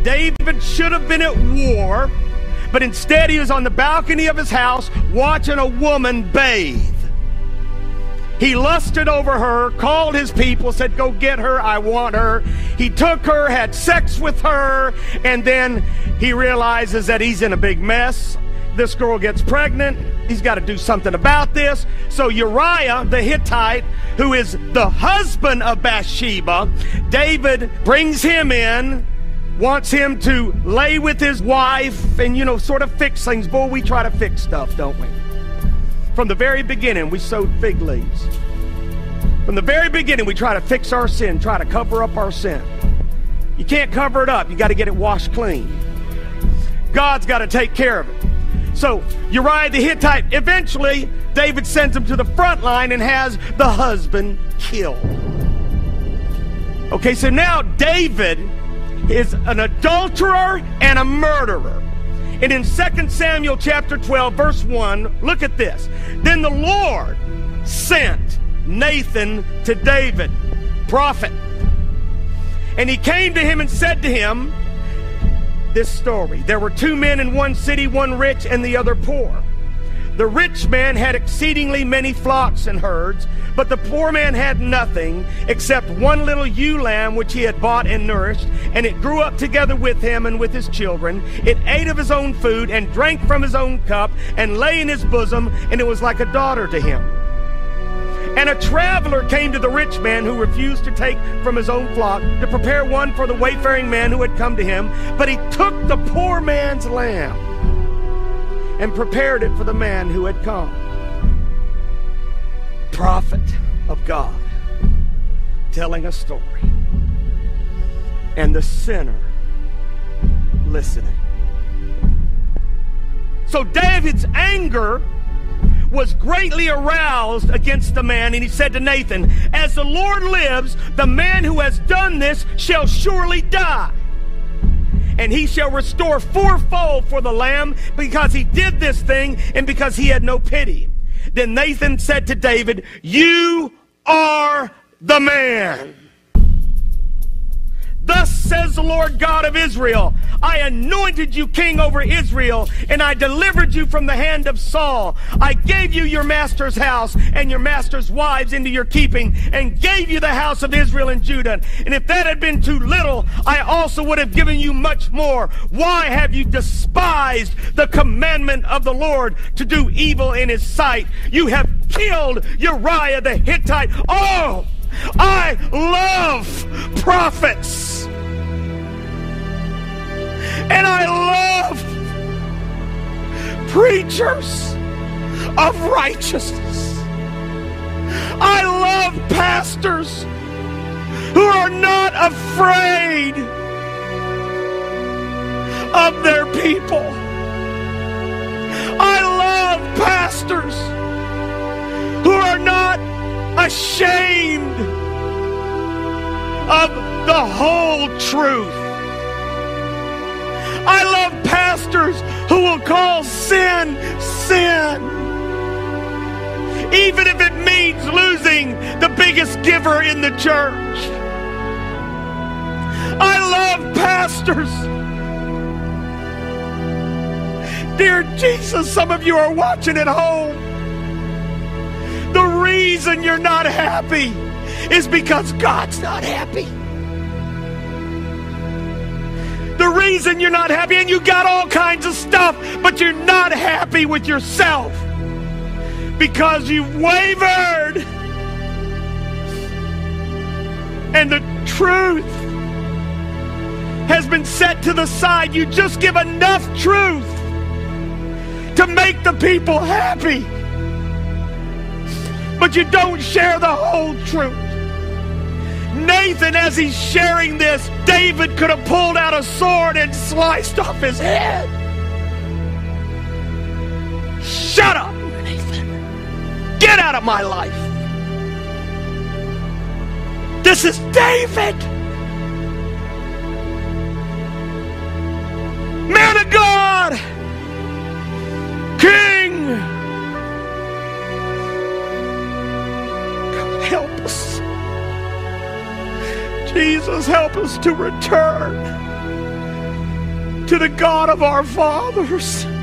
David should have been at war, but instead he was on the balcony of his house watching a woman bathe. He lusted over her, called his people, said, "Go get her, I want her." He took her, had sex with her, and then he realizes that he's in a big mess. This girl gets pregnant. He's got to do something about this. So Uriah the Hittite, who is the husband of Bathsheba, David brings him in, wants him to lay with his wife and, sort of fix things. Boy, we try to fix stuff, don't we? From the very beginning, we sowed fig leaves. From the very beginning, we try to fix our sin, try to cover up our sin. You can't cover it up. You got to get it washed clean. God's got to take care of it. So Uriah the Hittite, eventually, David sends him to the front line and has the husband killed. Okay, so now David is an adulterer and a murderer. And in 2 Samuel chapter 12, verse 1, look at this. Then the Lord sent Nathan to David, prophet. And he came to him and said to him this story. There were two men in one city, one rich and the other poor. The rich man had exceedingly many flocks and herds, but the poor man had nothing except one little ewe lamb which he had bought and nourished, and it grew up together with him and with his children. It ate of his own food and drank from his own cup and lay in his bosom, and it was like a daughter to him. And a traveler came to the rich man who refused to take from his own flock to prepare one for the wayfaring man who had come to him, but he took the poor man's lamb and prepared it for the man who had come. Prophet of God telling a story, and the sinner listening. So David's anger was greatly aroused against the man, and he said to Nathan, "As the Lord lives, the man who has done this shall surely die. And he shall restore fourfold for the lamb, because he did this thing and because he had no pity." Then Nathan said to David, "You are the man. Thus says the Lord God of Israel, I anointed you king over Israel, and I delivered you from the hand of Saul. I gave you your master's house and your master's wives into your keeping, and gave you the house of Israel and Judah. And if that had been too little, I also would have given you much more. Why have you despised the commandment of the Lord to do evil in his sight? You have killed Uriah the Hittite." Oh, I love prophets. And I love preachers of righteousness. I love pastors who are not afraid of their people. I love pastors who are not ashamed of the whole truth. I love pastors who will call sin, sin, even if it means losing the biggest giver in the church. I love pastors. Dear Jesus, some of you are watching at home. The reason you're not happy is because God's not happy. The reason you're not happy, and you got all kinds of stuff, but you're not happy with yourself because you've wavered. And the truth has been set to the side. You just give enough truth to make the people happy, but you don't share the whole truth. Nathan, as he's sharing this, David could have pulled out a sword and sliced off his head. Shut up, Nathan. Get out of my life. This is David. Man of God. King. God, help us. Jesus, help us to return to the God of our fathers.